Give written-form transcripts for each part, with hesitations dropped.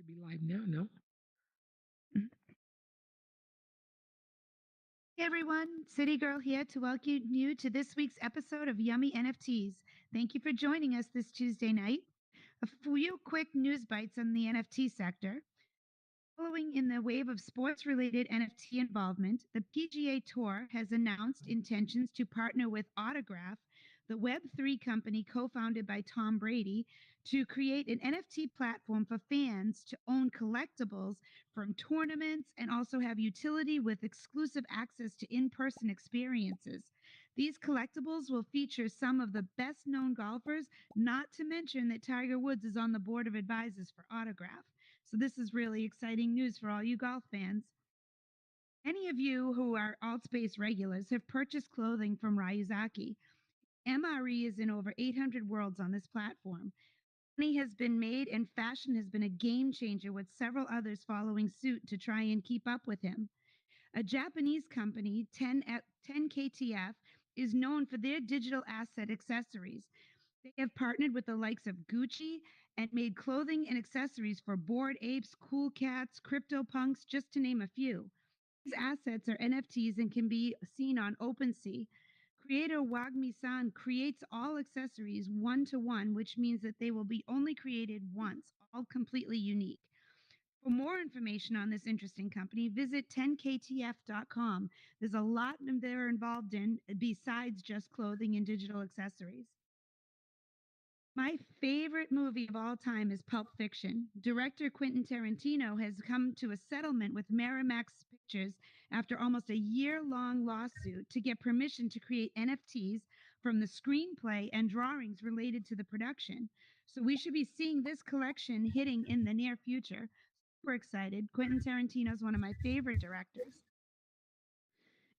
Should be live now, no? Mhm. Hey everyone, City Girl here to welcome you to this week's episode of Yummy NFTs. Thank you for joining us this Tuesday night. A few quick news bites on the NFT sector. Following in the wave of sports related NFT involvement, the PGA Tour has announced intentions to partner with Autograph, the Web3 company co founded by Tom Brady, to create an NFT platform for fans to own collectibles from tournaments and also have utility with exclusive access to in person experiences. These collectibles will feature some of the best known golfers, not to mention that Tiger Woods is on the board of advisors for Autograph. So this is really exciting news for all you golf fans. Any of you who are Altspace regulars have purchased clothing from Ryuzaki. MRE is in over 800 worlds on this platform. Money has been made and fashion has been a game changer with several others following suit to try and keep up with him. A Japanese company, 10KTF, is known for their digital asset accessories. They have partnered with the likes of Gucci and made clothing and accessories for Bored Apes, Cool Cats, CryptoPunks, just to name a few. These assets are NFTs and can be seen on OpenSea. Creator Wagmi-san creates all accessories one to one, which means that they will be only created once, all completely unique. For more information on this interesting company, visit 10ktf.com. There's a lot they're involved in besides just clothing and digital accessories. My favorite movie of all time is Pulp Fiction. Director Quentin Tarantino has come to a settlement with Miramax Pictures after almost a year-long lawsuit to get permission to create NFTs from the screenplay and drawings related to the production. So we should be seeing this collection hitting in the near future. Super excited. Quentin Tarantino is one of my favorite directors.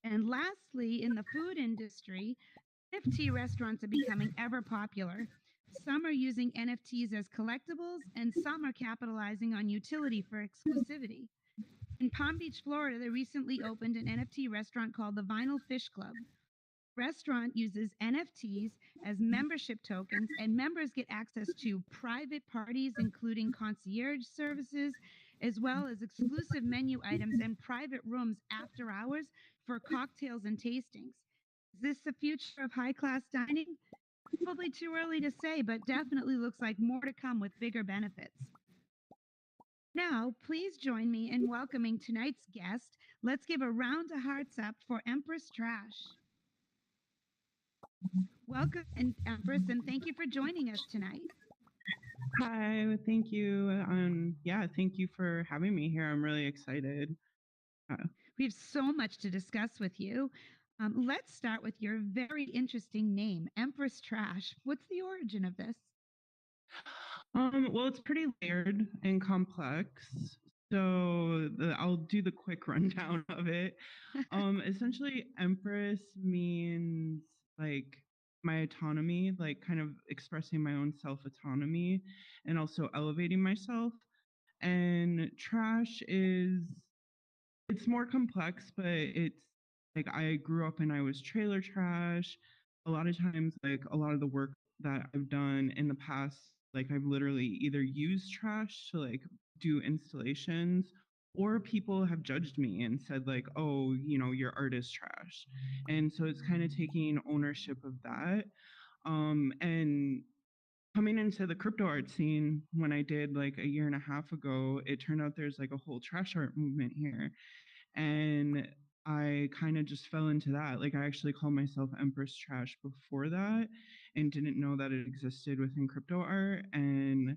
And lastly, in the food industry, NFT restaurants are becoming ever popular. Some are using NFTs as collectibles, and some are capitalizing on utility for exclusivity. In Palm Beach, Florida, they recently opened an NFT restaurant called the Vinyl Fish Club. The restaurant uses NFTs as membership tokens, and members get access to private parties, including concierge services, as well as exclusive menu items and private rooms after hours for cocktails and tastings. Is this the future of high class dining? Probably too early to say, but definitely looks like more to come with bigger benefits. Now, please join me in welcoming tonight's guest. Let's give a round of hearts up for Empress Trash. Welcome, Empress, and thank you for joining us tonight. Hi, thank you. Thank you for having me here. I'm really excited. We have so much to discuss with you. Let's start with your very interesting name, Empress Trash. What's the origin of this? Well, it's pretty layered and complex. So I'll do the quick rundown of it. Essentially, Empress means like my autonomy, like kind of expressing my own self-autonomy and also elevating myself. And trash it's more complex, but it's like I grew up and I was trailer trash. A lot of times, like a lot of the work that I've done in the past, like I've literally either used trash to like do installations, or people have judged me and said like, oh, your art is trash. And so it's kind of taking ownership of that. And coming into the crypto art scene when I did like a year and a half ago, it turned out there's like a whole trash art movement here. And I kind of just fell into that. Like I actually called myself Empress Trash before that and didn't know that it existed within crypto art. And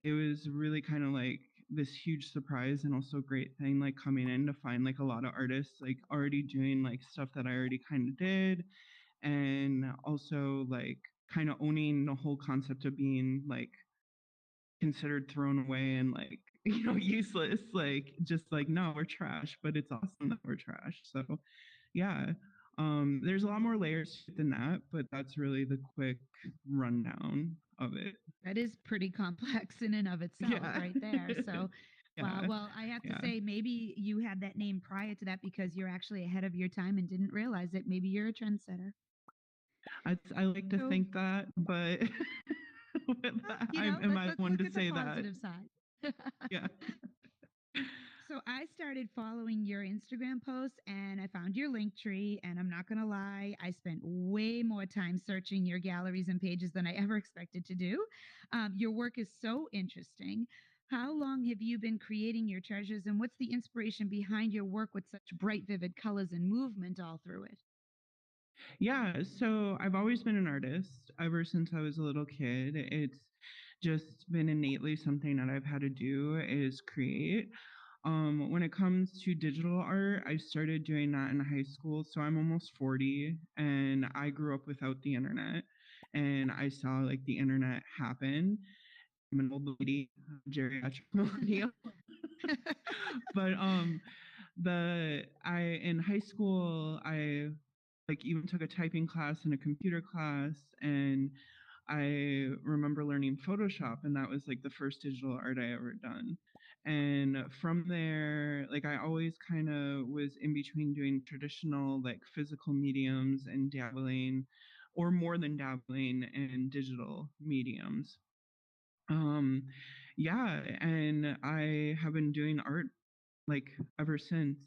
it was really kind of like this huge surprise and also great thing, like coming in to find like a lot of artists like already doing like stuff that I already kind of did. And also like kind of owning the whole concept of being like considered thrown away and like useless, like just like no, we're trash, but it's awesome that we're trash. So yeah, there's a lot more layers than that, but that's really the quick rundown of it. That is pretty complex in and of itself, right there. So wow. Well, I have to say, maybe you had that name prior to that because you're actually ahead of your time and didn't realize it. Maybe you're a trendsetter. I like to think that, but I one to say that. Positive side. Yeah. So I started following your Instagram posts and I found your link tree. And I'm not going to lie, I spent way more time searching your galleries and pages than I ever expected to do. Your work is so interesting. How long have you been creating your treasures and what's the inspiration behind your work with such bright, vivid colors and movement all through it? Yeah, so I've always been an artist ever since I was a little kid. It's just been innately something that I've had to do is create. When it comes to digital art, I started doing that in high school. So I'm almost 40 and I grew up without the internet and I saw like the internet happen. I'm an old lady, geriatric millennial. But the I in high school I like even took a typing class and a computer class, and I remember learning Photoshop, and that was like the first digital art I ever done. And from there, like I always kind of was in between doing traditional like physical mediums and dabbling or more than dabbling in digital mediums. um yeah, and I have been doing art like ever since,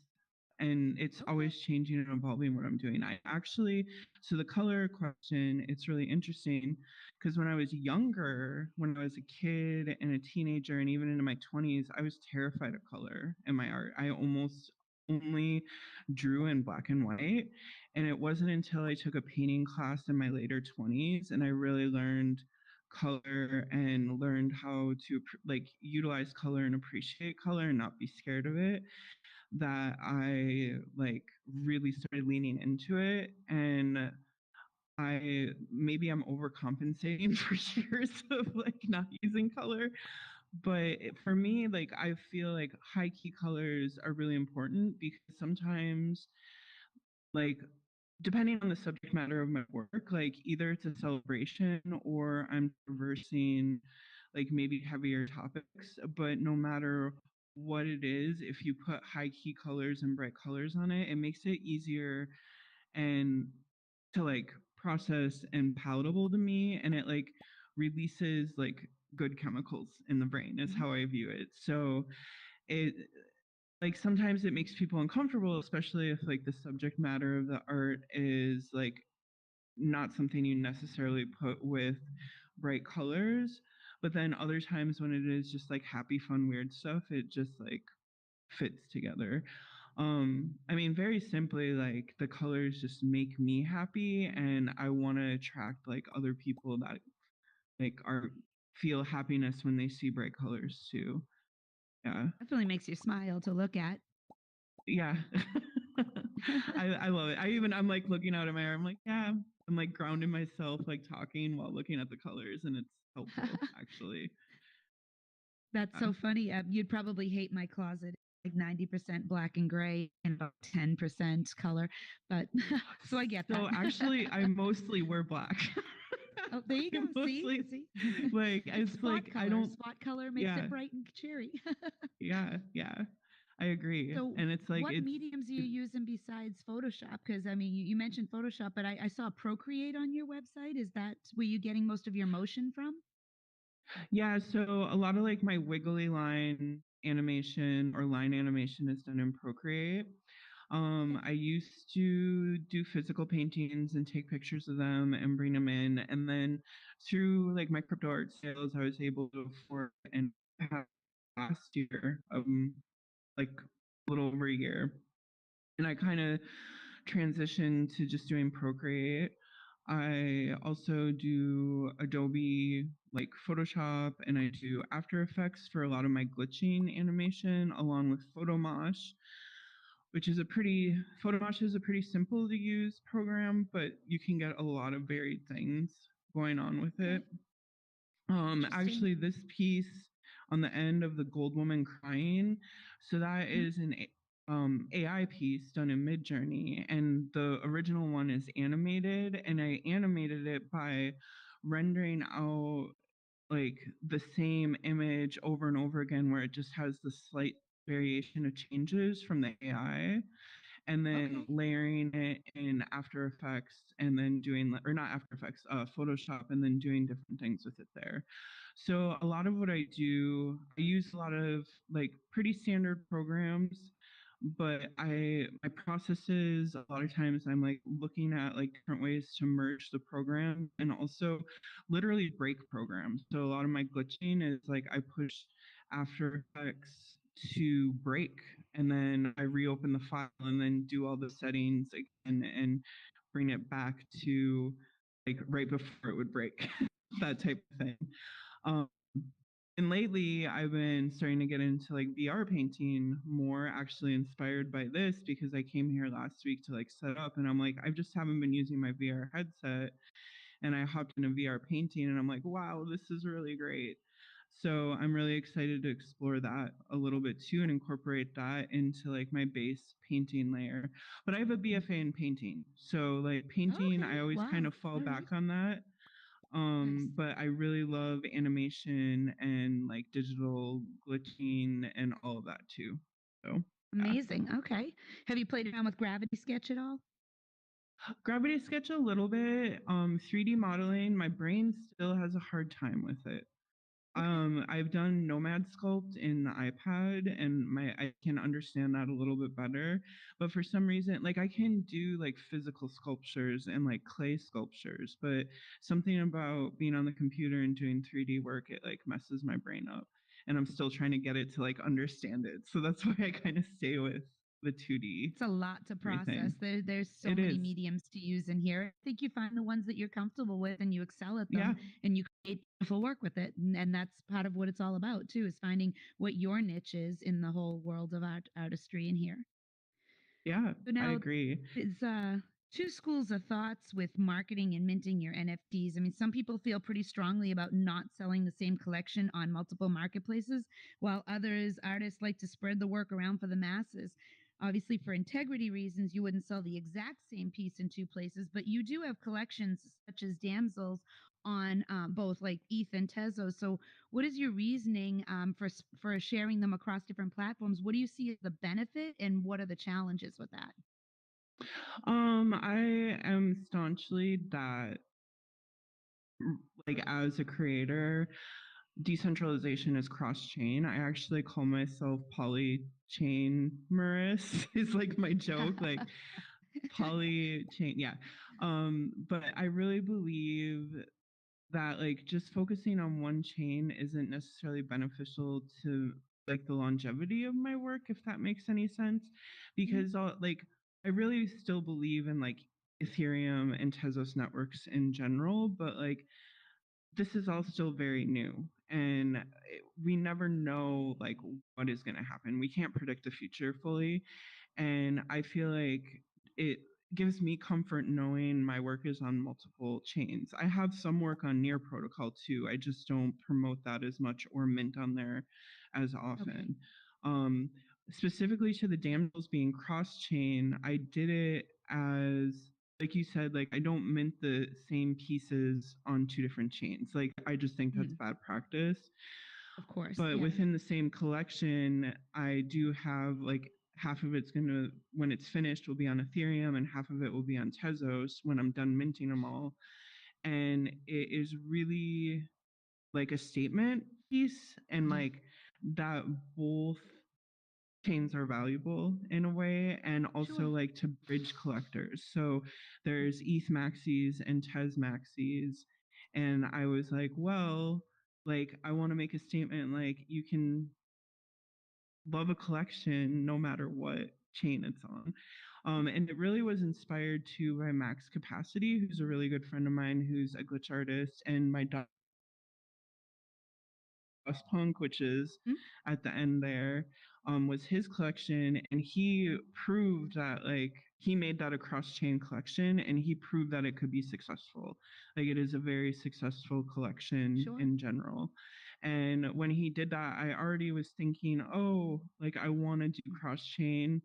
and it's Okay. always changing and evolving what I'm doing. I actually, so the color question, it's really interesting because when I was younger, when I was a kid and a teenager and even into my 20s, I was terrified of color in my art. I almost only drew in black and white, and it wasn't until I took a painting class in my later 20s and I really learned color and learned how to like utilize color and appreciate color and not be scared of it, that I like really started leaning into it. And I maybe I'm overcompensating for years of like not using color, but for me, like I feel like high key colors are really important because sometimes, like, depending on the subject matter of my work, like either it's a celebration or I'm traversing like maybe heavier topics, but no matter what it is, if you put high key colors and bright colors on it, it makes it easier and to like process and palatable to me, and it like releases like good chemicals in the brain is Mhm. how I view it. So it, like sometimes it makes people uncomfortable, especially if like the subject matter of the art is like not something you necessarily put with bright colors. But then other times when it is just like happy, fun, weird stuff, it just like fits together. I mean, very simply, like the colors just make me happy, and I want to attract like other people that like are feel happiness when they see bright colors too. Yeah. Definitely makes you smile to look at. Yeah. I love it. I'm like looking out at my arm, like, yeah, I'm like grounding myself, like talking while looking at the colors, and it's helpful actually. That's Yeah. so funny. You'd probably hate my closet, like 90% black and gray and about 10% color. But so I get that. So actually, I mostly wear black. Oh, there you I go. See, mostly see, like it's it's spot like I color. don't. Spot color makes Yeah, it bright and cheery. yeah. I agree, So, and it's like what mediums are you it's using besides Photoshop? Because I mean, you mentioned Photoshop, but I saw Procreate on your website. Is that where you getting most of your motion from? yeah. So a lot of like my wiggly line animation or line animation is done in Procreate. Okay. I used to do physical paintings and take pictures of them and bring them in. And then through like my crypto art sales, I was able to afford and have last year, like a little over a year. And I kind of transitioned to just doing Procreate. I also do Adobe like Photoshop, and I do After Effects for a lot of my glitching animation along with Photomosh, which is a pretty Photomosh is a pretty simple to use program, but you can get a lot of varied things going on with Okay. it. Interesting. Actually, this piece on the end of the gold woman crying, so that Mhm. is an AI piece done in Midjourney, and the original one is animated, and I animated it by rendering out like the same image over and over again, where it just has the slight variation of changes from the AI, and then Okay. layering it in After Effects, and then doing, or not After Effects, Photoshop, and then doing different things with it there. So a lot of what I do, I use a lot of like pretty standard programs, but my processes, a lot of times I'm like looking at like different ways to merge the program and also literally break programs. So a lot of my glitching is like I push After Effects to break, and then I reopen the file and then do all the settings again and bring it back to like right before it would break, that type of thing. Um, and lately, I've been starting to get into like VR painting more, actually inspired by this because I came here last week to like set up, and I'm like, I just haven't been using my VR headset, and I hopped into VR painting, and I'm like, wow, this is really great. So I'm really excited to explore that a little bit too and incorporate that into like my base painting layer. But I have a Mm. BFA in painting. So like painting, Okay. I always kind Wow. of fall All back right. on that. Nice. But I really love animation and like digital glitching and all of that too. So yeah. Amazing. Okay. Have you played around with Gravity Sketch at all? Gravity Sketch a little bit. 3D modeling, my brain still has a hard time with it. Okay. I've done Nomad Sculpt in the iPad, and my I can understand that a little bit better. But for some reason, like I can do like physical sculptures and like clay sculptures, but something about being on the computer and doing 3D work, it like messes my brain up. And I'm still trying to get it to like understand it. So that's why I kind of stay with the 2D It's a lot to process. everything. There's so It many is. mediums to use in here. I think you find the ones that you're comfortable with and you excel at Yeah. them and you create beautiful work with it. And that's part of what it's all about too, is finding what your niche is in the whole world of artistry in here. Yeah, So I now agree. there's two schools of thoughts with marketing and minting your NFTs. I mean, some people feel pretty strongly about not selling the same collection on multiple marketplaces, while others, artists, like to spread the work around for the masses. Obviously, for integrity reasons, you wouldn't sell the exact same piece in two places, but you do have collections such as Damsels on both like ETH and Tezos. So, what is your reasoning for sharing them across different platforms? What do you see as the benefit, and what are the challenges with that? I am staunchly that like as a creator, decentralization is cross chain. I actually call myself polychainmerse is like my joke, like polychain, yeah. But I really believe that like just focusing on one chain isn't necessarily beneficial to like the longevity of my work, if that makes any sense, Mhm. because like I really still believe in like Ethereum and Tezos networks in general, but like this is all still very new, and we never know like what is going to happen. We can't predict the future fully, and I feel like it gives me comfort knowing my work is on multiple chains. I have some work on Near Protocol too. I just don't promote that as much or mint on there as Okay. often. Um, Specifically to the damsels being cross chain, I did it as like you said, like I don't mint the same pieces on two different chains. Like I just think that's Mhm. bad practice. Of course. But Yeah. within the same collection, I do have like half of it's gonna, when it's finished, will be on Ethereum, and half of it will be on Tezos when I'm done minting them all. And it is really like a statement piece, and Mhm. like that both chains are valuable in a way, and also Sure. like to bridge collectors. So there's ETH maxis and Tez maxis, and I was like, well, like I want to make a statement like you can love a collection no matter what chain it's on. And it really was inspired to by Max Capacity, who's a really good friend of mine, who's a glitch artist, and my Punk, which is Mhm. at the end there, was his collection, and he proved that like he made that a cross-chain collection, and he proved that it could be successful. Like it is a very successful collection Sure. in general. And when he did that, I already was thinking, oh, like I want to do Mm. cross-chain,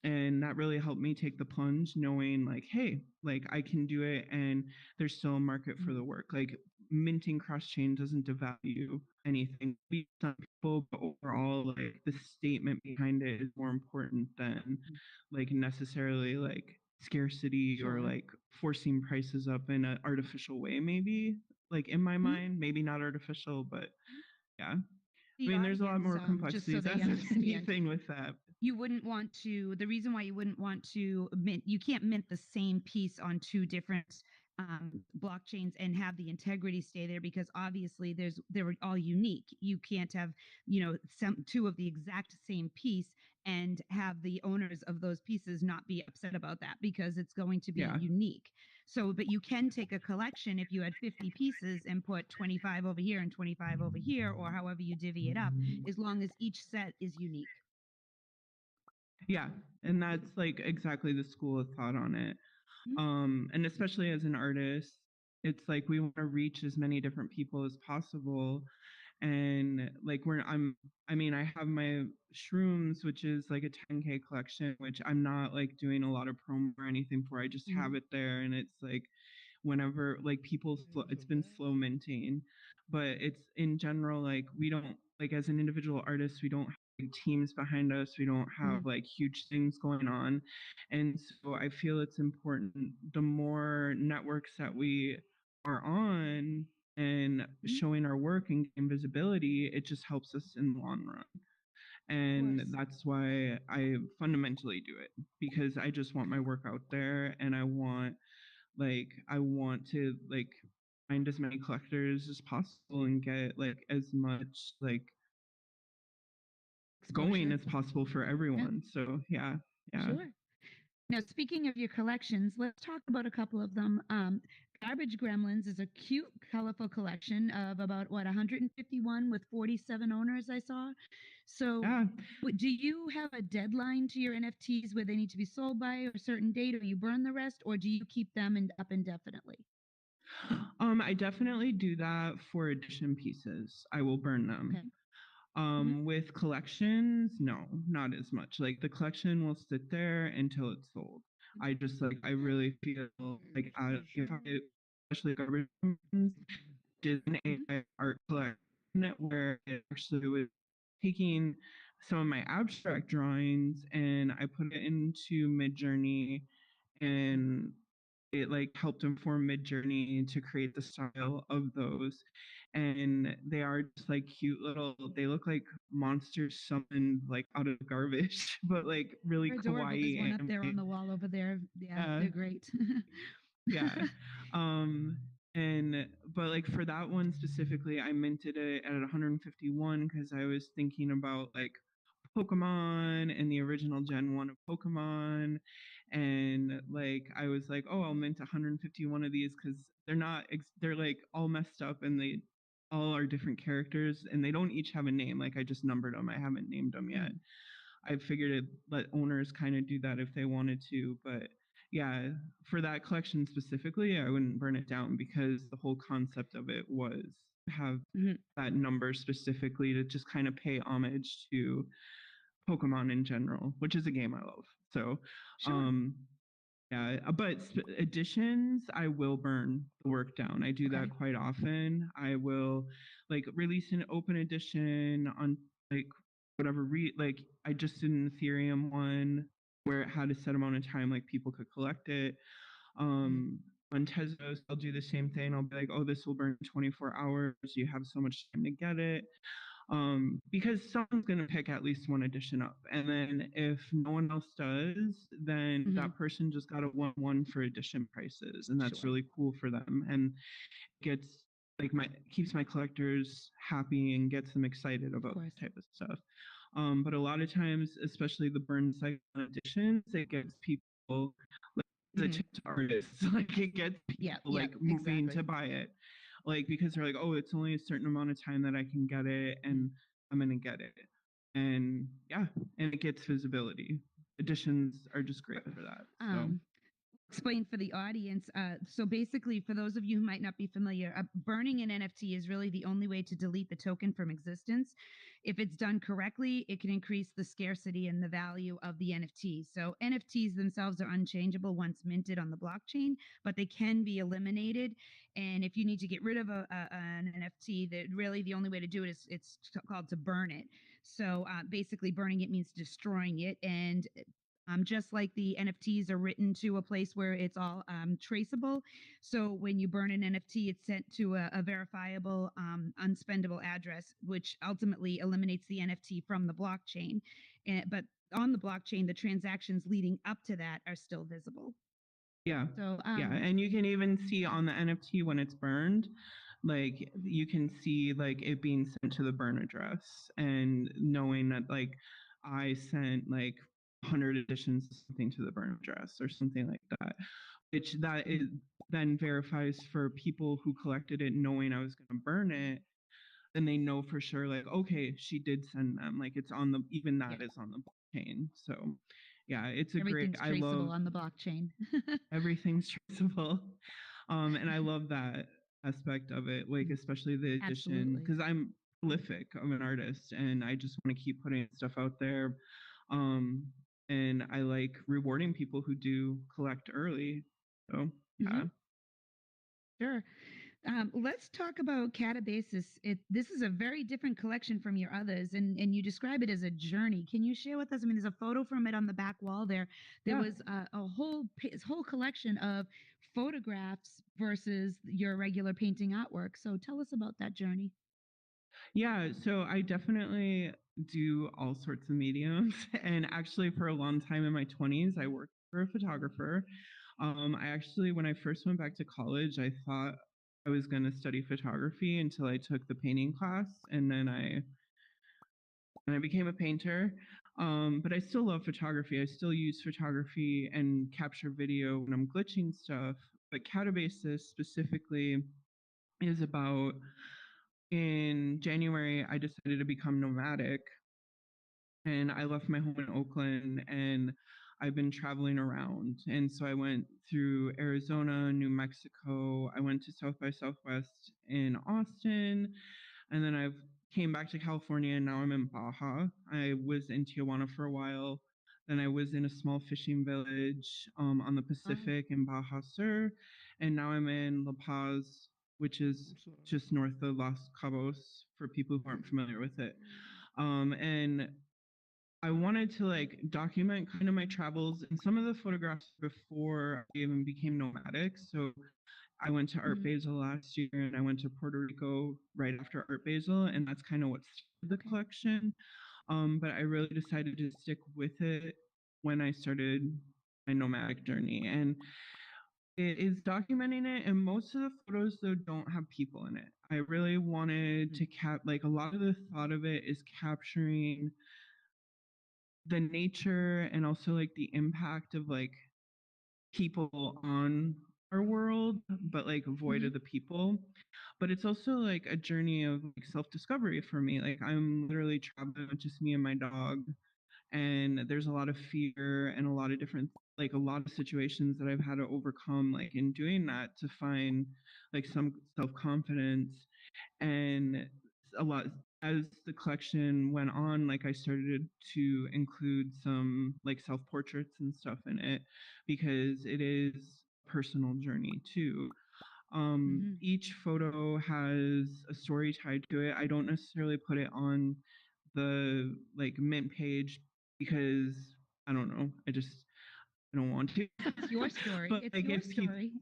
and that really helped me take the plunge knowing like hey, like I can do it, and there's still a market for Mhm. the work. Like minting cross chain doesn't devalue anything. Some people, but overall like the statement behind it is more important than Mhm. like necessarily like scarcity or Sure. like forcing prices up in an artificial way, maybe like in my Mhm. mind, maybe not artificial, but yeah. I The mean, there's a lot audience, more just so complexities they as with understand, anything with that. you wouldn't want to the reason why you wouldn't want to mint you can't mint the same piece on two different blockchains and have the integrity stay there because obviously they're all unique. You can't have some two of the exact same piece and have the owners of those pieces not be upset about that because it's going to be Yeah. unique. So but you can take a collection if you had 50 pieces and put 25 over here and 25 over here or however you divvy it up as long as each set is unique. Yeah. And that's like exactly the school of thought on it. Mhm. And especially as an artist, it's like we want to reach as many different people as possible. And like I mean, I have my shrooms, which is like a 10K collection, which I'm not like doing a lot of promo or anything for. I just have Mhm. it there, and it's like whenever like it's been slow minting, but it's in general like we don't like as an individual artist we don't have like, teams behind us, we don't have Mhm. like huge things going on, and so I feel it's important the more networks that we are on and Mhm. showing our work and getting visibility, it just helps us in the long run. Of And course. that's why I fundamentally do it, because I just want my Okay. work out there, and I want to like find as many collectors as possible and get like as much like going Exposure. as possible for Yeah, everyone. So yeah, yeah. sure. Now, speaking of your collections, let's talk about a couple of them. Garbage Gremlins is a cute, colorful collection of about what 151 with 47 owners. I saw. So, Yeah. do you have a deadline to your NFTs where they need to be sold by a certain date, or you burn the rest, or do you keep them up indefinitely? I definitely do that for edition pieces. I will burn them. Okay. Hmm. With collections, no, not as much. Like the collection will sit there until it's sold. I just like I really feel like if I especially garbage did an Hmm. AI art collection where it actually was taking some of my abstract drawings and I put it into Midjourney, and it like helped inform Midjourney to create the style of those. And they are just like cute little, they look like monsters summoned like out of garbage, but like really They're adorable. There's one kawaii up there on anime. the wall over there. Yeah, Yeah, they're great. yeah. Um, and but like for that one specifically, I minted it at 151 because I was thinking about like Pokemon and the original Gen 1 of Pokemon. And like I was like, oh, I'll mint 151 of these because they're like all messed up and they all are different characters and they don't each have a name. Like I just numbered them. I haven't named them yet. Mhm. I figured it let owners kind of do that if they wanted to. But yeah, for that collection specifically, I wouldn't burn it down because the whole concept of it was to have Mhm. that number specifically to just kind of pay homage to Pokemon in general, which is a game I love. So, Sure. um, yeah, but editions, I will burn the work down. I do that Okay. quite often. I will like release an open edition on like whatever like I just did an Ethereum one where it had a set amount of time like people could collect it. Mhm. Um on Tezos, I'll do the same thing. I'll be like, oh, this will burn 24 hours. You have so much time to get it, because someone's going to pick at least one edition up. And then if no one else does, then Mhm. that person just got a 1-1 for edition prices. And that's Sure. really cool for them. And gets like my keeps my collectors happy and gets them excited Of about course. that type of stuff. But a lot of times, especially the burn cycle editions, it gets people like the Mhm. tipped artists, like it gets Yeah. people Yeah. like moving to Exactly. buy it, like because they're like, oh, it's only a certain amount of time that I can get it, Mhm. and I'm gonna get it, and yeah, and it gets visibility. Editions are just great for that. So Um, explain for the audience. So basically, for those of you who might not be familiar, burning an NFT is really the only way to delete the token from existence. If it's done correctly, it can increase the scarcity and the value of the NFT. So NFTs themselves are unchangeable once minted on the blockchain, but they can be eliminated. And if you need to get rid of an NFT, that really the only way to do it is it's called to burn it. So basically, burning it means destroying it, and just like the NFTs are written to a place where it's all traceable. So when you burn an NFT, it's sent to a verifiable, unspendable address, which ultimately eliminates the NFT from the blockchain. But on the blockchain, the transactions leading up to that are still visible. Yeah. So, Yeah. And you can even see on the NFT when it's burned, like you can see like it being sent to the burn address and knowing that like I sent like 100 editions of something to the burn address or something like that, which that is then verifies for people who collected it knowing I was going to burn it. Then they know for sure, like, okay, she did send them. Like it's on the, even that yeah, is on the blockchain. So yeah, it's a great, everything's I traceable love on the blockchain. everything's traceable. And I love that aspect of it, like especially the edition, Absolutely. because I'm prolific of an artist and I just want to keep putting stuff out there. Um, and I like rewarding people who do collect early. So Hmm. yeah. Sure. Let's talk about Catabasis. This is a very different collection from your others, and you describe it as a journey. Can you share with us? I mean, there's a photo from it on the back wall there. There Yeah. was a whole collection of photographs versus your regular painting artwork. So tell us about that journey. Yeah, so I definitely do all sorts of mediums. And actually, for a long time in my 20s, I worked for a photographer. I actually, when I first went back to college, I thought I was going to study photography until I took the painting class, and then I became a painter. But I still love photography. I still use photography and capture video when I'm glitching stuff. But Catabasis specifically is about, in January, I decided to become nomadic and I left my home in Oakland and I've been traveling around. And so I went through Arizona, New Mexico, I went to South by Southwest in Austin, and then I've came back to California and now I'm in Baja. I was in Tijuana for a while. Then I was in a small fishing village on the Pacific in Baja Sur, and now I'm in La Paz, which is just north of Los Cabos for people who aren't familiar with it. And I wanted to like document kind of my travels and some of the photographs before I even became nomadic. So I went to Art Mhm. Basel last year and I went to Puerto Rico right after Art Basel, and that's kind of what started the Okay. collection. But I really decided to stick with it when I started my nomadic journey. And it is documenting it, and most of the photos though don't have people in it. I really wanted to like a lot of the thought of it is capturing the nature and also like the impact of like people on our world, but like void Mhm. of the people. But it's also like a journey of like self-discovery for me. Like I'm literally traveling with just me and my dog, and there's a lot of fear and a lot of different, like a lot of situations that I've had to overcome like in doing that to find like some self-confidence. And a lot, as the collection went on, like I started to include some like self portraits and stuff in it because it is a personal journey too. Mhm. Each photo has a story tied to it. I don't necessarily put it on the like mint page because I don't know, I don't want to. It's your story. But It's like your if people, story.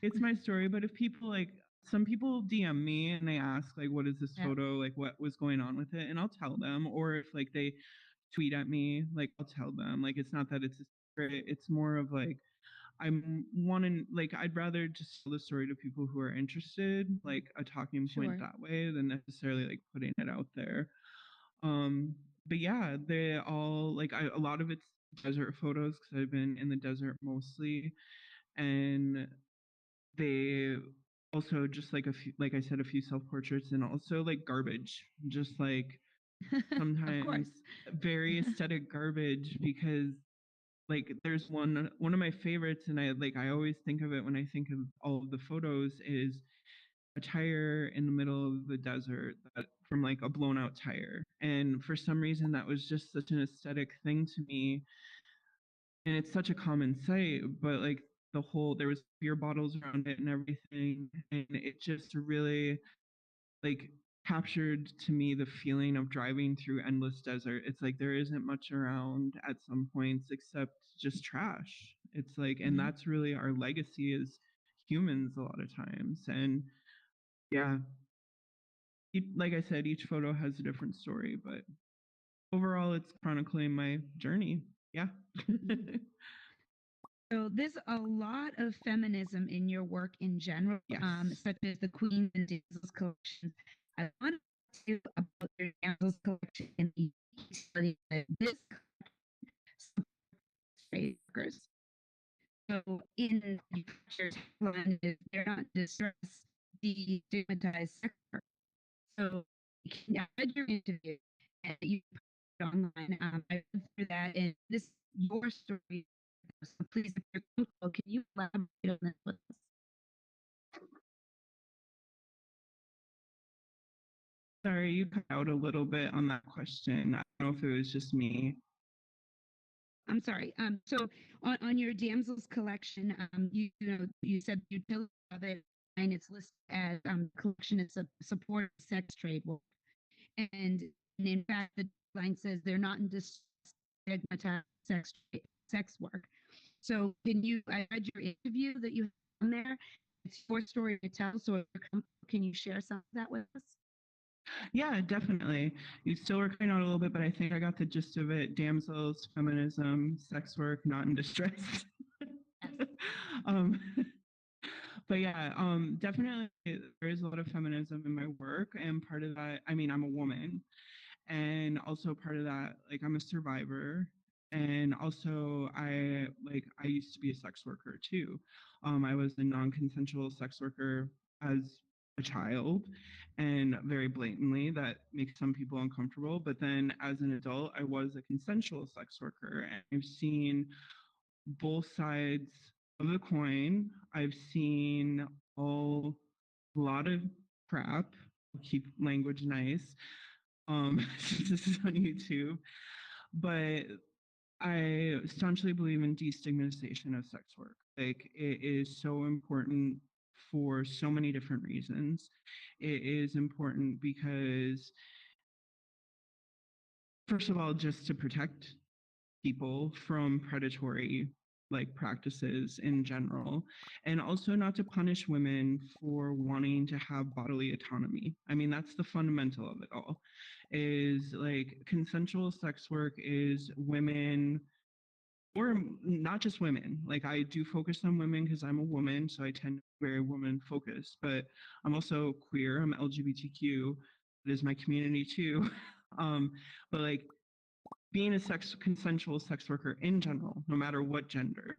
it's my story. But if people like, some people DM me and they ask like, what is this Yeah. photo? Like what was going on with it? And I'll tell them. Or if like they tweet at me, like I'll tell them. Like it's not that it's a secret. It's more of like, I'm wanting, like I'd rather just tell the story to people who are interested, like a talking point Sure. that way than necessarily like putting it out there. Um, but yeah, they all like a lot of it's desert photos because I've been in the desert mostly, and they also just like a few, like I said, a few self portraits, and also like garbage, just like Of sometimes course. very aesthetic garbage because like there's one of my favorites, and I always think of it when I think of all of the photos, is a tire in the middle of the desert that from like a blown out tire. And for some reason that was just such an aesthetic thing to me. And it's such a common sight, but like the whole, there was beer bottles around it and everything. And it just really like captured to me the feeling of driving through endless desert. It's like there isn't much around at some points except just trash. It's like, and Mhm. that's really our legacy as humans a lot of times. And yeah, like I said, each photo has a different story, but overall, it's chronicling my journey. Yeah. So there's a lot of feminism in your work in general, Yes. such as the Queens and Damsels collection. I want to talk to you about your Damsels collection and the study that this supports workers. So in your tagline is they're not distressed, destigmatized sex work. So I read your interview and you put it online. I read through that and this your story. So please, if you're comfortable, can you elaborate on this with us? Sorry, you cut out a little bit on that question. I don't know if it was just me. I'm sorry. So on your damsels collection, you said you tell that and it's listed as collection is a support of sex trade work, and in fact the line says they're not in stigmatized sex work. So can you? I read your interview that you have on there. It's your story to tell. So if you're comfortable, can you share some of that with us? Yeah, definitely. You still were cutting out a little bit, but I think I got the gist of it. Damsels, feminism, sex work, not in distress. Yes. um, but yeah, definitely there is a lot of feminism in my work, and part of that, I mean, I'm a woman, and also part of that, like I'm a survivor, and also I used to be a sex worker too. I was a non-consensual sex worker as a child, and very blatantly that makes some people uncomfortable, but then as an adult I was a consensual sex worker, and I've seen both sides of the coin. I've seen all a lot of crap. I'll keep language nice. Since this is on YouTube, but I staunchly believe in destigmatization of sex work. Like it is so important for so many different reasons. It is important because, first of all, just to protect people from predatory like practices in general, and also not to punish women for wanting to have bodily autonomy. I mean, that's the fundamental of it all, is like consensual sex work is women, or not just women. Like I do focus on women because I'm a woman, so I tend to be very woman focused, but I'm also queer, I'm LGBTQ. It is my community too. But like being a consensual sex worker in general, no matter what gender,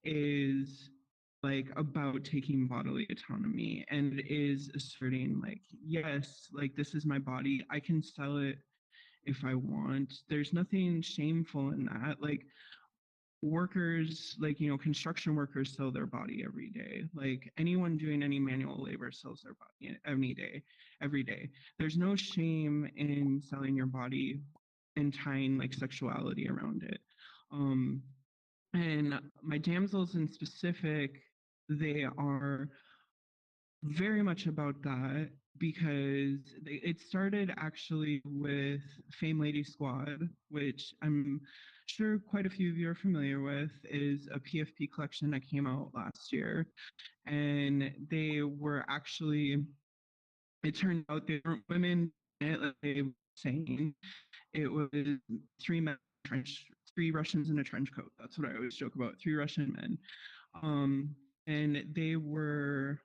is like about taking bodily autonomy, and is asserting like, yes, like this is my body, I can sell it if I want. There's nothing shameful in that. Like workers, like, construction workers sell their body every day. Like anyone doing any manual labor sells their body any day, every day. There's no shame in selling your body and tying like sexuality around it. Um, and my damsels in specific, they are very much about that because it started actually with Fame Lady Squad, which I'm sure quite a few of you are familiar with, is a PFP collection that came out last year. And they were actually, it turned out they weren't women, like they were saying. It was three men, three Russians in a trench coat. That's what I always joke about. Three Russian men. And they were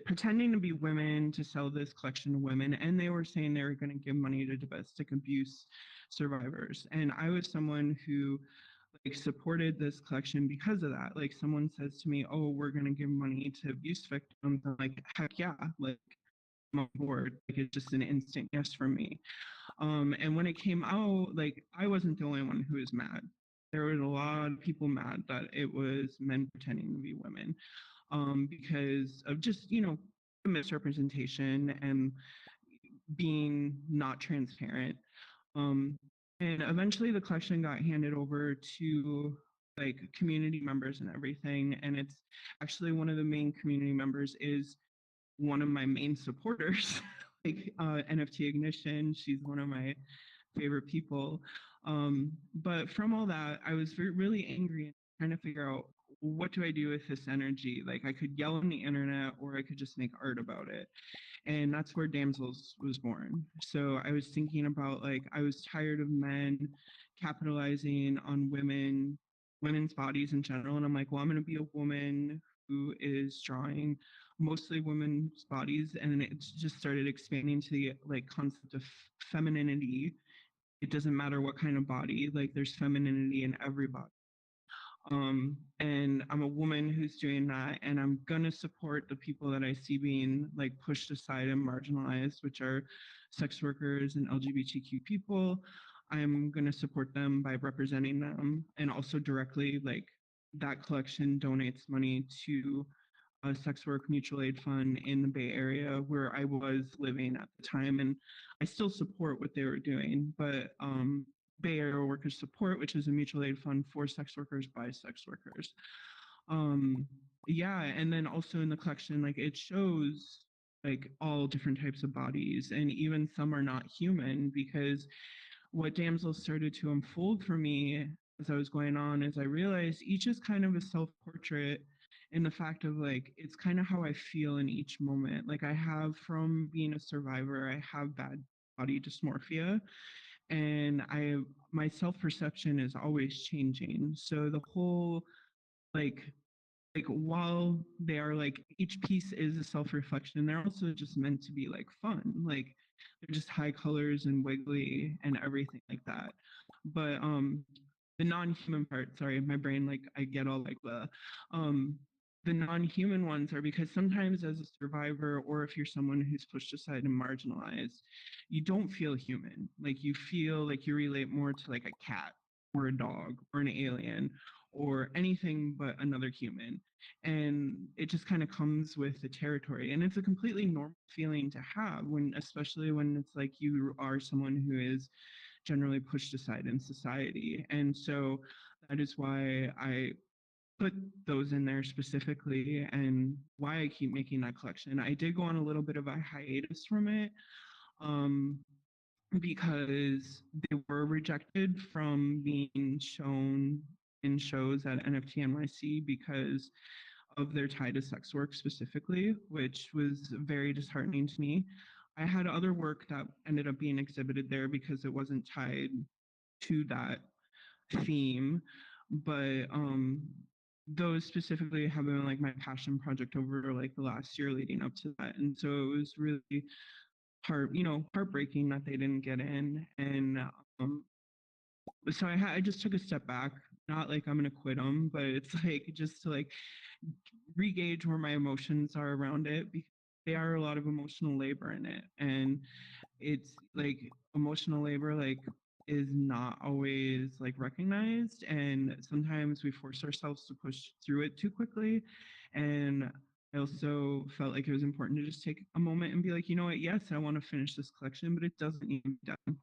pretending to be women to sell this collection to women, and they were saying they were going to give money to domestic abuse survivors. And I was someone who like supported this collection because of that. Like someone says to me, oh, we're going to give money to abuse victims. I'm like, heck yeah, like I'm on board. Like it's just an instant yes from me. And when it came out, like I wasn't the only one who was mad. There was a lot of people mad that it was men pretending to be women, because of just, misrepresentation and being not transparent. Um, and eventually the collection got handed over to like community members and everything. And it's actually one of the main community members is one of my main supporters. like NFT Ignition. She's one of my favorite people. But from all that, I was really angry and trying to figure out what do I do with this energy? Like I could yell on the internet or I could just make art about it. And that's where Damsels was born. So I was thinking about like I was tired of men capitalizing on women's bodies in general. And I'm like, well, I'm gonna be a woman who is drawing mostly women's bodies. And then it just started expanding to the like concept of femininity. It doesn't matter what kind of body, like there's femininity in every body. And I'm a woman who's doing that, and I'm gonna support the people that I see being like pushed aside and marginalized, which are sex workers and LGBTQ people. I'm gonna support them by representing them, and also directly like that collection donates money to a sex work mutual aid fund in the Bay Area where I was living at the time, and I still support what they were doing. But Bay Area Workers Support, which is a mutual aid fund for sex workers by sex workers. Um, yeah, and then also in the collection, like it shows like all different types of bodies, and even some are not human because what Damsel started to unfold for me as I was going on is I realized each is kind of a self portrait in the fact of like, it's kind of how I feel in each moment. Like, I have from being a survivor, I have bad body dysmorphia, and my self perception is always changing. So the whole like while they are like each piece is a self-reflection, they're also just meant to be like fun, like they're just high colors and wiggly and everything like that. But the non-human part, sorry, my brain, like I get all like the non-human ones are because sometimes as a survivor or if you're someone who's pushed aside and marginalized, you don't feel human. Like you feel like you relate more to like a cat or a dog or an alien or anything but another human. And it just kind of comes with the territory. And it's a completely normal feeling to have when, especially when it's like you are someone who is generally pushed aside in society. And so that is why I put those in there specifically and why I keep making that collection. I did go on a little bit of a hiatus from it. Um, because they were rejected from being shown in shows at NFT NYC because of their tie to sex work specifically, which was very disheartening to me. I had other work that ended up being exhibited there because it wasn't tied to that theme, but those specifically have been like my passion project over like the last year leading up to that. And so it was really heartbreaking that they didn't get in. And um, so I just took a step back, not like I'm gonna quit them, but it's like just to like re-gauge where my emotions are around it because they are a lot of emotional labor in it. And it's like emotional labor like is not always like recognized, and sometimes we force ourselves to push through it too quickly. And I also felt like it was important to just take a moment and be like, you know what, yes, I want to finish this collection, but it doesn't need to be done right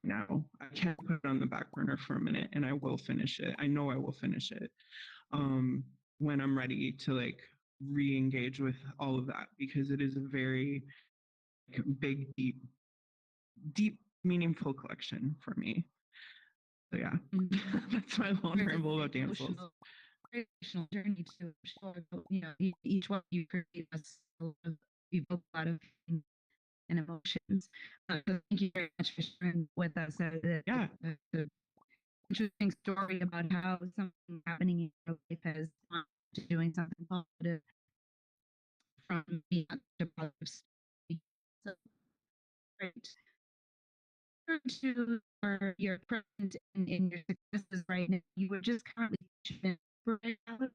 now. I can put it on the back burner for a minute and I will finish it. I know I will finish it when I'm ready to like re-engage with all of that because it is a very like, big, deep, meaningful collection for me. So yeah, that's my long ramble about Damsels. Very emotional journey to show, each one you create us evoke a lot of feelings and emotions. So thank you very much for sharing with us Yeah. the interesting story about how something happening in your life has to doing something positive from being a positive state. So great. To your present in your successes right now, you were just currently mentioning reality.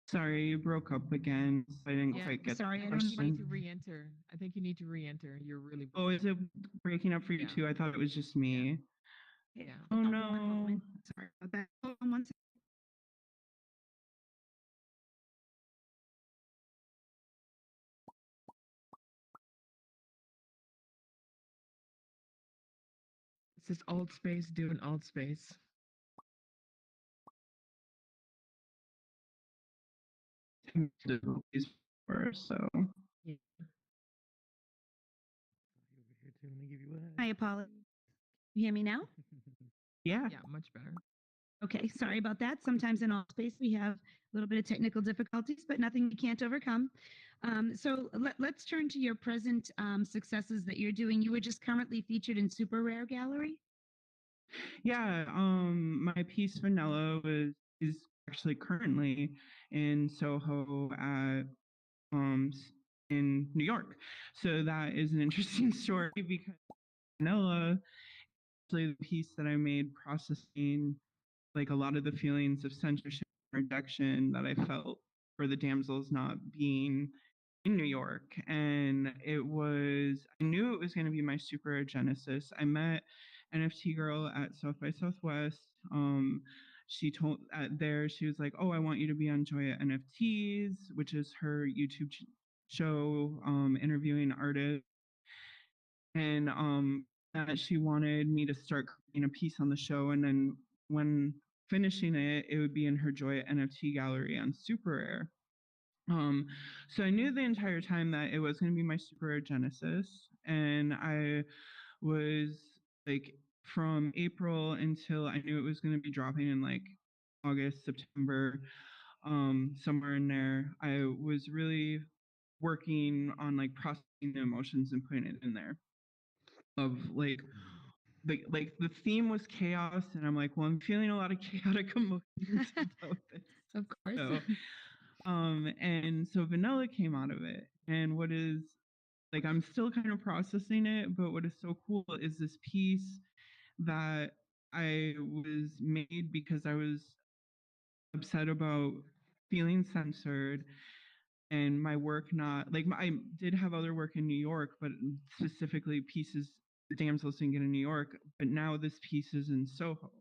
Sorry, you broke up again. So I didn't quite get Sorry, the I question. don't You need to re-enter. I think you need to re-enter. You're really Oh, is it breaking up for you Yeah. too? I thought it was just me. Yeah. Oh One no. moment. Sorry about that. Hold on one second. This is alt space doing alt space. Difficulties for. So Yeah. Over here too. Let me give you a I apologize. You hear me now? yeah. Yeah, much better. Okay, sorry about that. Sometimes in all space we have a little bit of technical difficulties, but nothing we can't overcome. So let's turn to your present successes that you're doing. You were just currently featured in Superrare Gallery. Yeah, my piece Vanilla is actually currently in Soho at in New York. So that is an interesting story because Vanilla, actually the piece that I made processing like a lot of the feelings of censorship and rejection that I felt for the damsels not being in New York. And I knew it was going to be my super genesis. I met NFT Girl at South by Southwest. She told she was like, "Oh, I want you to be on Joya NFTs," which is her YouTube show, interviewing artists. And that she wanted me to start creating a piece on the show. And then when finishing it, it would be in her Joya NFT gallery on Superrare. So I knew the entire time that it was going to be my Superrare Genesis. And I was like, from April until I knew it was going to be dropping in like August, September, somewhere in there, I was really working on like processing the emotions and putting it in there of like the theme was chaos, and I'm like, well, I'm feeling a lot of chaotic emotions about this. Of course. So and so Vanilla came out of it. And what is like, I'm still kind of processing it, but what is so cool is this piece that I was made because I was upset about feeling censored and my work not like I did have other work in New York, but specifically pieces the damsels didn't get in New York, but now this piece is in Soho.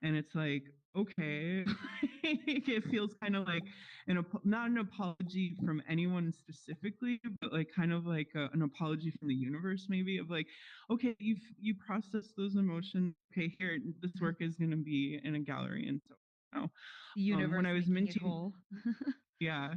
And it's like, okay, it feels kind of like not an apology from anyone specifically, but like kind of like an apology from the universe, maybe, of like, okay, you processed those emotions. Okay, here, this work is going to be in a gallery. And so now, The universe when I was making it minting, whole. yeah.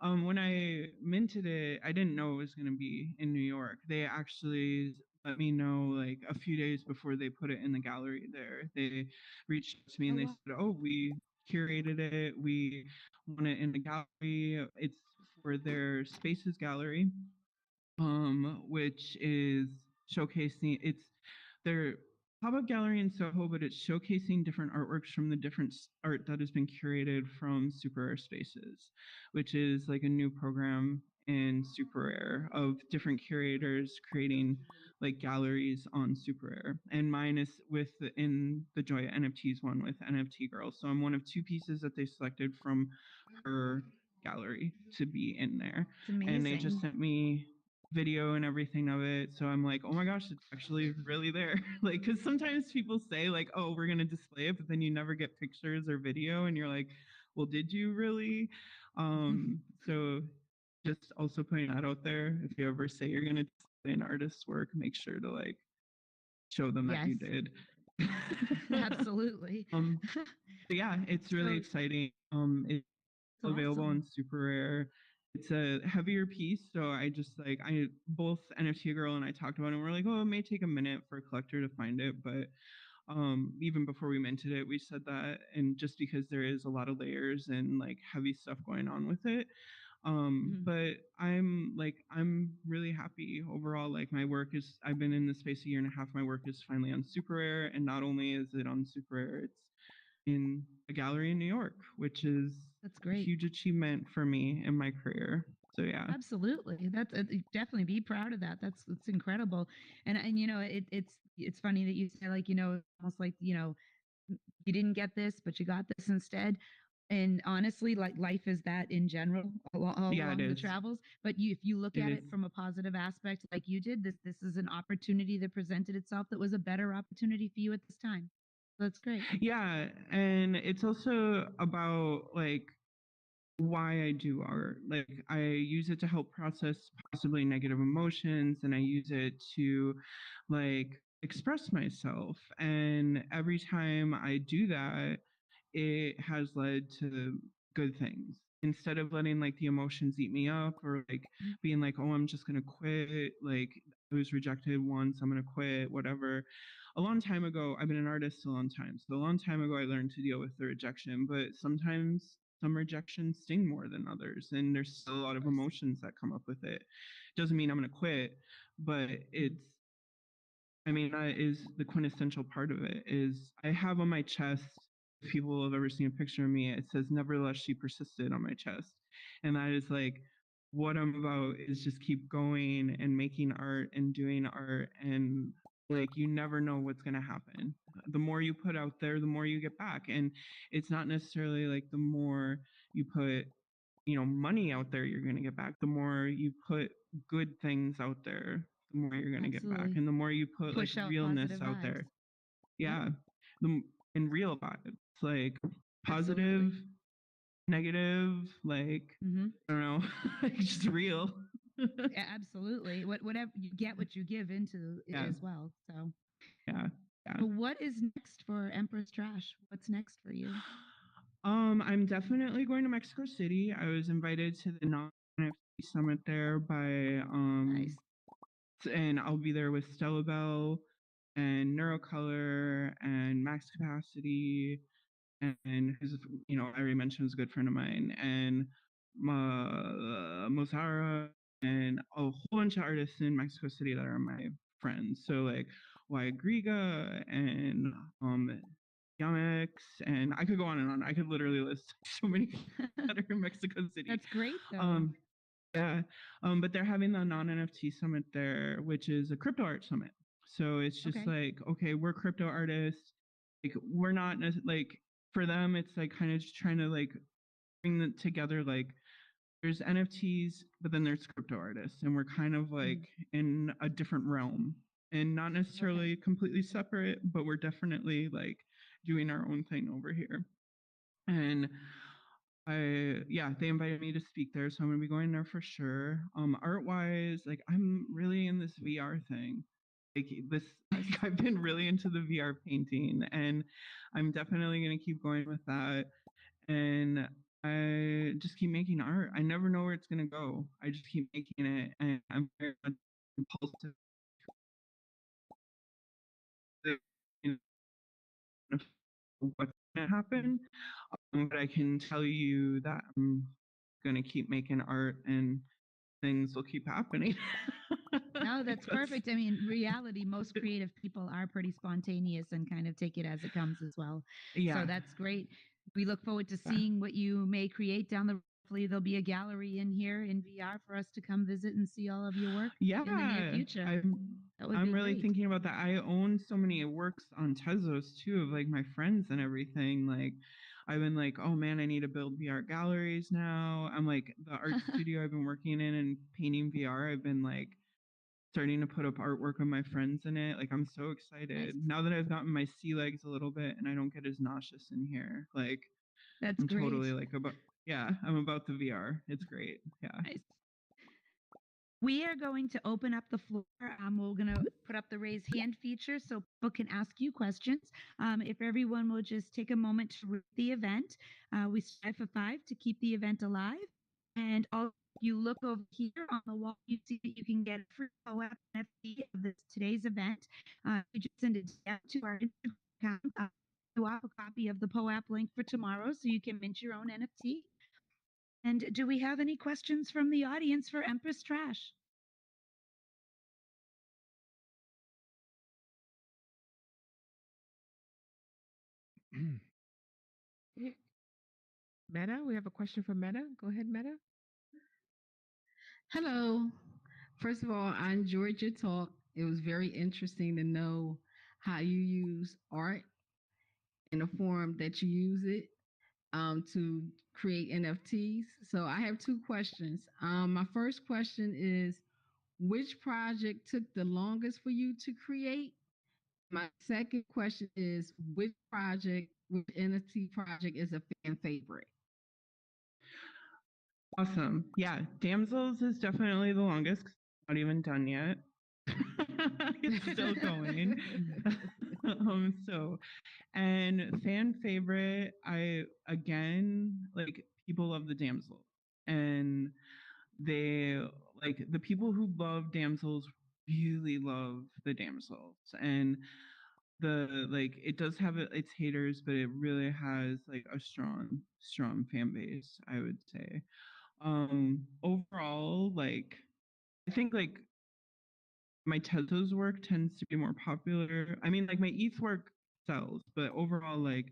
When I minted it, I didn't know it was going to be in New York. They actually let me know like a few days before they put it in the gallery there. They reached out to me Oh, and they wow. said, "Oh, we curated it. We want it in the gallery. It's for their Spaces gallery, which is showcasing it's their pop-up gallery in Soho, but it's showcasing different artworks from the different art that has been curated from Super Rare Spaces, which is like a new program in Super Rare of different curators creating like galleries on Super Rare. And mine is in the Joya NFTs one with NFT Girl. So I'm one of two pieces that they selected from her gallery to be in there. It's And they just amazing. sent me video and everything of it. So I'm like, oh my gosh, it's actually really there. Like, because sometimes people say, like, oh, we're going to display it, but then you never get pictures or video. And you're like, well, did you really? So just also putting that out there. If you ever say you're going to display an artist's work, make sure to like show them that Yes, you did. absolutely. So yeah, it's really So exciting. It's it's available on awesome. Super Rare. It's a heavier piece, so I just like I both NFT Girl and I talked about it. And we're like, oh, it may take a minute for a collector to find it, but even before we minted it, we said that, and just because there is a lot of layers and like heavy stuff going on with it. Mhm. But I'm really happy overall. Like my work is I've been in this space a year and a half. My work is finally on Super Rare, and not only is it on Super Rare, it's in a gallery in New York, which is That's a great. huge achievement for me in my career. So yeah. Absolutely. That's definitely be proud of that. That's incredible. And you know, it's funny that you say, like, you know, almost like, you know, you didn't get this, but you got this instead. And honestly, like life is that in general, all Yeah, it along the is. travels. But if you look It at is. it from a positive aspect, like you did, this is an opportunity that presented itself that was a better opportunity for you at this time. So that's great. Yeah, and it's also about like why I do art. Like I use it to help process possibly negative emotions, and I use it to like express myself. And every time I do that, it has led to good things. instead of letting like the emotions eat me up, or like being like, oh, I'm just gonna quit, like I was rejected once, I'm gonna quit, whatever. A long time ago, I've been an artist a long time, so a long time ago I learned to deal with the rejection, but sometimes some rejections sting more than others, and there's still a lot of emotions that come up with it. Doesn't mean I'm gonna quit, but that is the quintessential part of it. Is I have on my chest, if people have ever seen a picture of me, it says nevertheless she persisted on my chest. And that is like what I'm about, is just keep going and making art and doing art, and like you never know what's going to happen. The more you put out there, the more you get back. And it's not necessarily like the more you put money out there, you're going to get back. The more you put good things out there, the more you're going to get back. Absolutely. And the more you put Push like out realness positive out vibes. there. Yep. Yeah. And real vibes, like positive, Absolutely. negative, like Mm-hmm. I don't know, like just real. Yeah, absolutely. Whatever you get, what you give into it Yeah. as well. So, Yeah. Yeah. but what is next for Empress Trash? What's next for you? I'm definitely going to Mexico City. I was invited to the non-NFT summit there by Nice. and I'll be there with Stella Bell and Neurocolor and Max Capacity, and who's I already mentioned is a good friend of mine, and Mozara, and a whole bunch of artists in Mexico City that are my friends. So like Wyatt Griga and Yamex, and I could go on and on. I could literally list so many that are in Mexico City. That's great, though. Yeah. But they're having the non-NFT summit there, which is a crypto art summit. So it's just like, okay, we're crypto artists. Like we're not like, for them, it's like kind of just trying to like bring them together. Like there's NFTs, but then there's crypto artists, and we're kind of like in a different realm, and not necessarily completely separate, but we're definitely like doing our own thing over here. And they invited me to speak there, so I'm gonna be going there for sure. Art wise, like I'm really in this VR thing. Like I've been really into the VR painting, and I'm definitely gonna keep going with that. And I just keep making art. I never know where it's gonna go. I just keep making it, and I'm very impulsive. You know, what's gonna happen? But I can tell you that I'm gonna keep making art, and things will keep happening. No, that's perfect. I mean, reality, most creative people are pretty spontaneous and kind of take it as it comes as well. Yeah. So that's great. We look forward to seeing what you may create down the road. Hopefully there'll be a gallery in here in VR for us to come visit and see all of your work in the near future. I'm really thinking about that. I own so many works on Tezos too, of like my friends and everything. Like I've been like, oh man, I need to build VR galleries now. I'm like, the art studio I've been working in and painting VR, I've been like starting to put up artwork of my friends in it. Like I'm so excited now that I've gotten my sea legs a little bit and I don't get as nauseous in here. Like that's I'm great. totally like I'm about the VR. It's great. Yeah. Nice. We are going to open up the floor. We're going to put up the raise hand feature so people can ask you questions. If everyone will just take a moment to read the event, we strive for 5 to keep the event alive. And also, if you look over here on the wall, you see that you can get a free POAP NFT of today's event. You just send it to our Instagram account. You have a copy of the POAP link for tomorrow so you can mint your own NFT. And do we have any questions from the audience for Empress Trash? Meta, we have a question from Meta. Go ahead, Meta. Hello. First of all, I enjoyed your talk. It was very interesting to know how you use art in the form that you use it to create NFTs. So I have 2 questions. My first question is, which project took the longest for you to create? My second question is, which NFT project is a fan favorite? Awesome. Yeah, Damsels is definitely the longest. Not even done yet. It's still going. And fan favorite, I again, like people love the damsel, and they like the people who love damsels really love the damsels, and the like it does have its haters, but it really has like a strong fan base, I would say. Overall, like I think like my Tezos work tends to be more popular. I mean, like my ETH work sells, but overall, like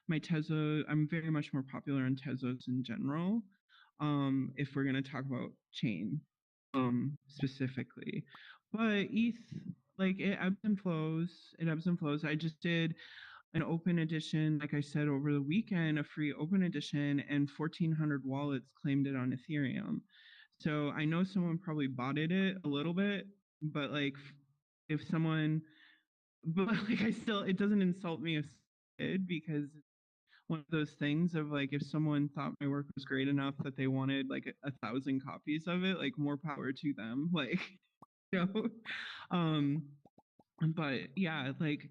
my Tezo, I'm very much more popular on Tezos in general. If we're gonna talk about chain, specifically, but ETH, like it ebbs and flows. It ebbs and flows. I just did an open edition, like I said, over the weekend, a free open edition, and 1,400 wallets claimed it on Ethereum. So I know someone probably botted it a little bit, but like if someone, but like I still, it doesn't insult me if it did, because it's one of those things of like if someone thought my work was great enough that they wanted like 1,000 copies of it, like more power to them. Like, you know, um, but yeah, like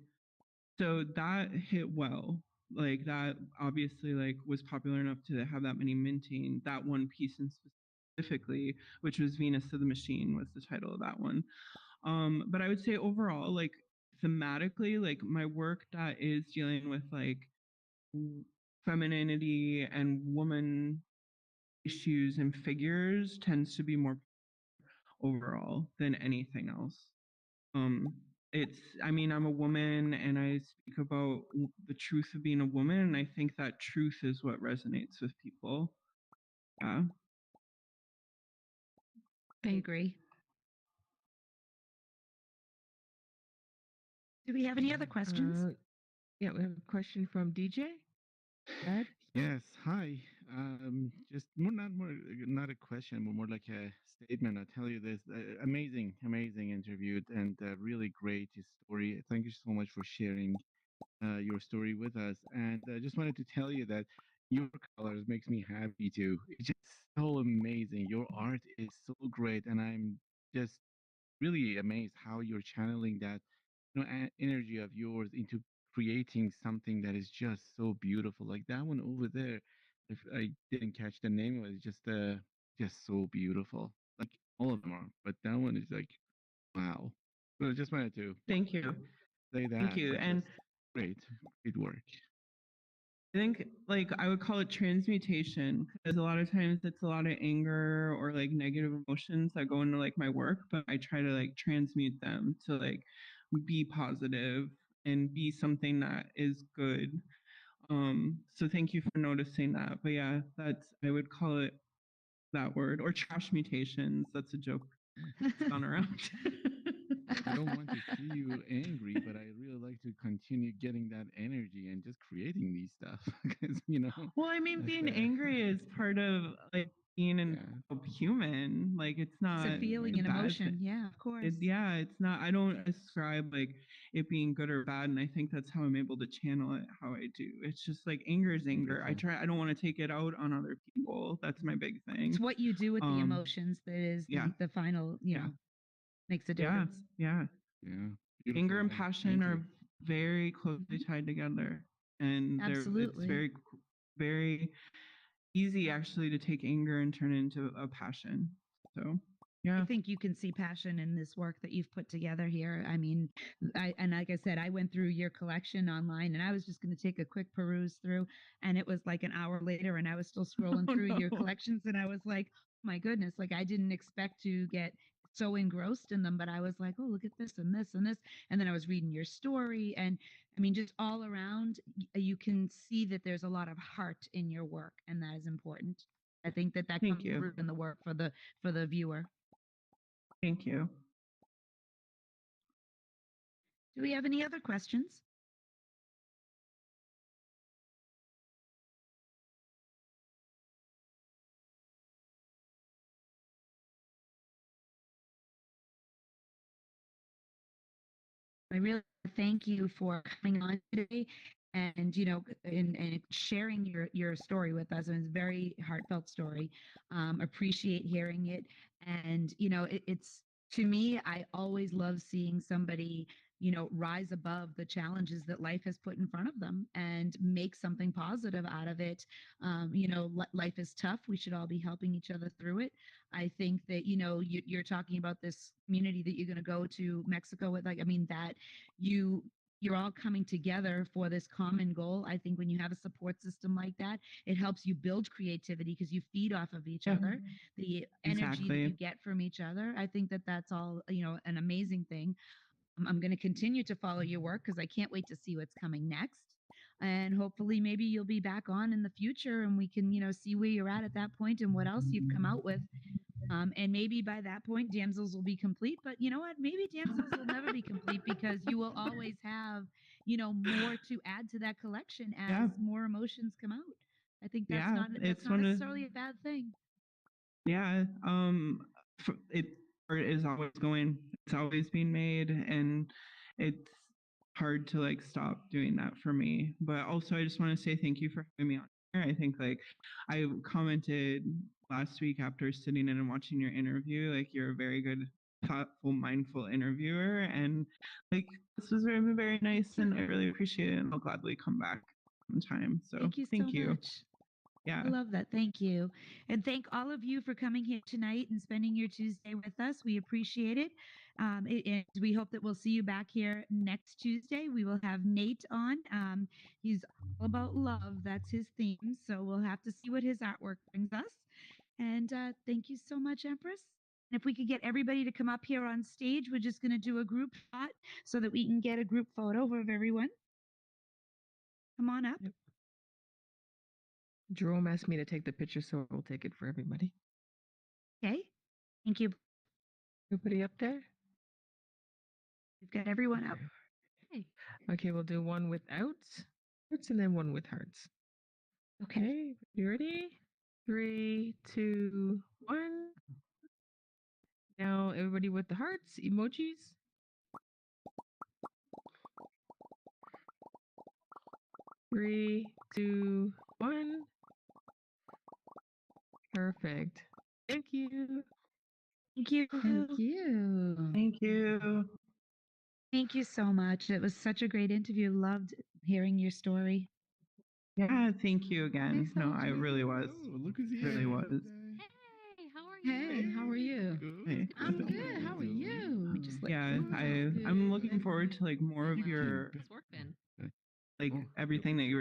so that hit well. Like that obviously like was popular enough to have that many minting. That one piece in specifically, which was Venus to the Machine, was the title of that one. But I would say overall, like thematically, like my work that is dealing with like femininity and woman issues and figures tends to be more overall than anything else. Um, it's, I mean, I'm a woman and I speak about the truth of being a woman, and I think that truth is what resonates with people. Yeah. I agree. Do we have any other questions? Yeah, we have a question from DJ. Ed? Yes, hi. Just not a question, but more like a statement. I'll tell you this: amazing interview, and really great story. Thank you so much for sharing your story with us. And I just wanted to tell you that your colors makes me happy too. It's just so amazing. Your art is so great, and I'm just really amazed how you're channeling that energy of yours into creating something that is just so beautiful. Like that one over there, if I didn't catch the name of it, it's just so beautiful. Like all of them are, but that one is like wow. So I just wanted to Thank you. say that. Thank you. It's And just great work. I think like I would call it transmutation, because a lot of times it's a lot of anger or like negative emotions that go into like my work, but I try to like transmute them to like be positive and be something that is good. So thank you for noticing that. But yeah, that's, I would call it that word, or trash mutations. That's a joke that's gone around. I don't want to see you angry, but I really like to continue getting that energy and just creating these stuff because Well, I mean, that's, being angry is part of like being a human. Like it's not It's a feeling a and bad emotion. thing. Yeah, of course. Yeah, it's not. I don't ascribe like it being good or bad, and I think that's how I'm able to channel it how I do. It's just like anger is anger. beautiful. I don't want to take it out on other people. That's my big thing. It's what you do with the emotions that is Yeah. the final, Yeah. makes a Yeah, difference. yeah. Yeah. Anger and Beautiful. passion Thank are you. very closely tied together, and it's Absolutely. very easy actually to take anger and turn it into a passion. So I yeah. think you can see passion in this work that you've put together here. I mean, and like I said, I went through your collection online and I was just going to take a quick peruse through, and it was like an hour later and I was still scrolling Oh, through your no. collections and I was like, oh my goodness, like I didn't expect to get so engrossed in them, but I was like, oh, look at this and this and this. And then I was reading your story, and I mean, just all around, you can see that there's a lot of heart in your work, and that is important. I think that Thank comes you. through in the work for the viewer. Thank you. Do we have any other questions? I really thank you for coming on today and and sharing your story with us. And it's a very heartfelt story. Appreciate hearing it. And it's, to me, I always love seeing somebody rise above the challenges that life has put in front of them and make something positive out of it. Life is tough. We should all be helping each other through it. I think that, you're talking about this community that you're going to go to Mexico with, that you're all coming together for this common goal. I think when you have a support system like that, it helps you build creativity because you feed off of each other, the energy that you get from each other. I think that that's all, an amazing thing. I'm going to continue to follow your work because I can't wait to see what's coming next. And hopefully maybe you'll be back on in the future and we can, see where you're at that point and what else you've come out with. And maybe by that point, Damsels will be complete. But you know what? Maybe Damsels will never be complete because you will always have, more to add to that collection as more emotions come out. I think that's not necessarily a bad thing. Yeah. Art is always going. It's always being made, and it's hard to like stop doing that for me. But also, I just want to say thank you for having me on here. I think like I commented last week after sitting in and watching your interview, like you're a very good, thoughtful, mindful interviewer, and like this was very, very nice, and I really appreciate it, and I'll gladly come back sometime. So thank you so much. Yeah. I love that. Thank you. And thank all of you for coming here tonight and spending your Tuesday with us. We appreciate it. And we hope that we'll see you back here next Tuesday. We will have Nate on. He's all about love. That's his theme. So we'll have to see what his artwork brings us. And thank you so much, Empress. And if we could get everybody to come up here on stage, we're just going to do a group shot so that we can get a group photo of everyone. Come on up. Yep. Jerome asked me to take the picture, so we'll take it for everybody. Okay. Thank you. Everybody up there? We've got everyone up. Okay, we'll do one without hearts and then one with hearts. Okay, you ready? 3, 2, 1. Now, everybody with the hearts, emojis. Three, 2, 1. Perfect. Thank you. Thank you. Thank you. Thank you. Thank you so much. It was such a great interview. Loved hearing your story. Yeah, thank you again. Thanks so No, much, I really was. Oh, look who's here. Really was. Hey, how are you? Hey, how are you? Hey. I'm good. How are you? Yeah, I'm looking forward to like more of your How's work been? like everything that you were